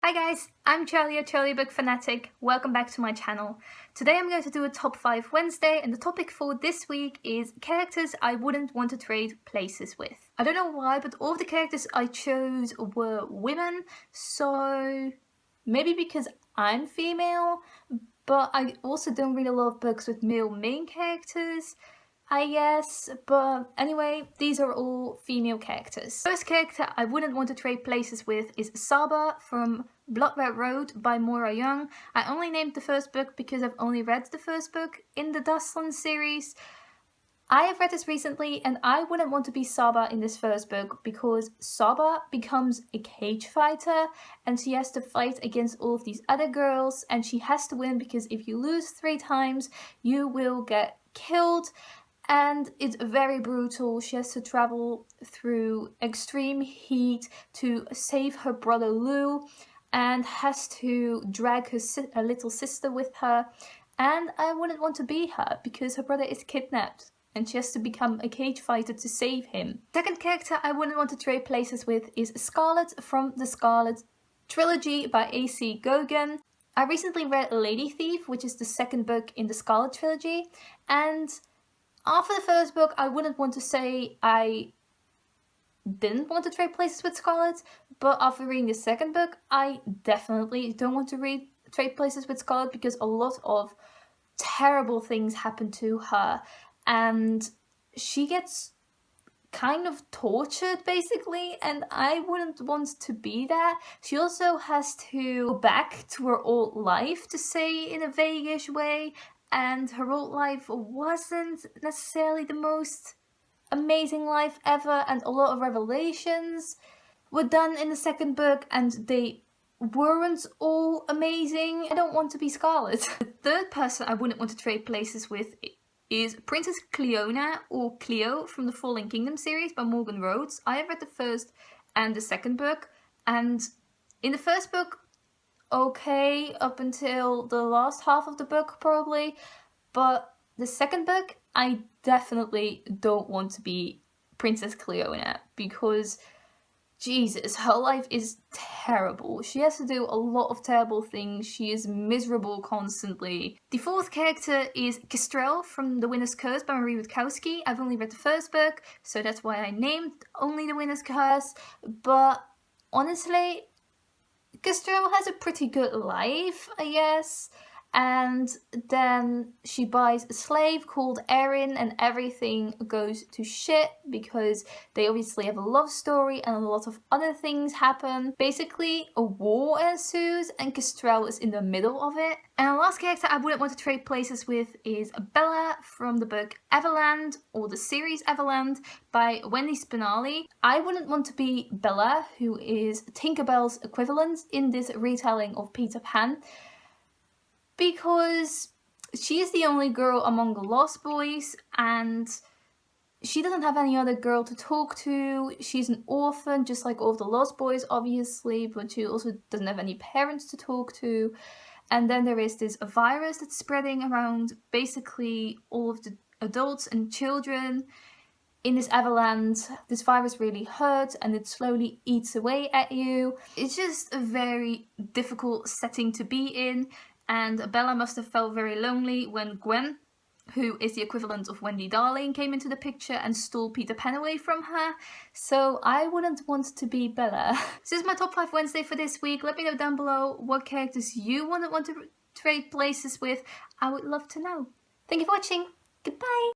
Hi guys, I'm Charlie, a Charlie Book Fanatic. Welcome back to my channel. Today I'm going to do a top 5 Wednesday, and the topic for this week is characters I wouldn't want to trade places with. I don't know why, but all of the characters I chose were women, so maybe because I'm female, but I also don't read a lot of books with male main characters, I guess, but anyway, these are all female characters. First character I wouldn't want to trade places with is Sabah from Blood Red Road by Moira. I only named the first book because I've only read the first book in the Dustland series. I have read this recently and I wouldn't want to be Sabah in this first book because Sabah becomes a cage fighter and she has to fight against all of these other girls, and she has to win because if you lose 3 times you will get killed. And it's very brutal. She has to travel through extreme heat to save her brother Lou and has to drag her little sister with her. And I wouldn't want to be her because her brother is kidnapped and she has to become a cage fighter to save him. Second character I wouldn't want to trade places with is Scarlet from the Scarlet trilogy by A.C. Gaughen. I recently read Lady Thief, which is the second book in the Scarlet trilogy, and after the first book, I wouldn't want to say I didn't want to trade places with Scarlet, but after reading the second book, I definitely don't want to trade places with Scarlet because a lot of terrible things happen to her and she gets kind of tortured basically, and I wouldn't want to be that. She also has to go back to her old life, to say in a vague-ish way, and her old life wasn't necessarily the most amazing life ever, and a lot of revelations were done in the second book and they weren't all amazing. I don't want to be Scarlet. The third person I wouldn't want to trade places with is Princess Cleona, or Cleo, from the Fallen Kingdom series by Rhodes. I have read the first and the second book, and in the first book, okay, up until the last half of the book probably, but the second book, I definitely don't want to be Princess Cleona because Jesus, her life is terrible. She has to do a lot of terrible things. She is miserable constantly. The fourth character is Castillo from The Winner's Curse by Rutkoski. I've only read the first book, so that's why I named only The Winner's Curse, but honestly, Castillo has a pretty good life, I guess, and then she buys a slave called Erin and everything goes to shit because they obviously have a love story and a lot of other things happen. Basically, a war ensues and Castillo is in the middle of it. And the last character I wouldn't want to trade places with is Bella from the book Everland, or the series Everland, by Wendy Spinale. I wouldn't want to be Bella, who is Tinkerbell's equivalent in this retelling of Peter Pan, because she is the only girl among the Lost Boys and she doesn't have any other girl to talk to. She's an orphan, just like all of the Lost Boys, obviously, but she also doesn't have any parents to talk to. And then there is this virus that's spreading around basically all of the adults and children in this Everland. This virus really hurts and it slowly eats away at you. It's just a very difficult setting to be in. And Bella must have felt very lonely when Gaughen, who is the equivalent of Wendy Darling, came into the picture and stole Peter Pan away from her. So I wouldn't want to be Bella. This is my top 5 Wednesday for this week. Let me know down below what characters you wouldn't want to trade places with. I would love to know. Thank you for watching. Goodbye.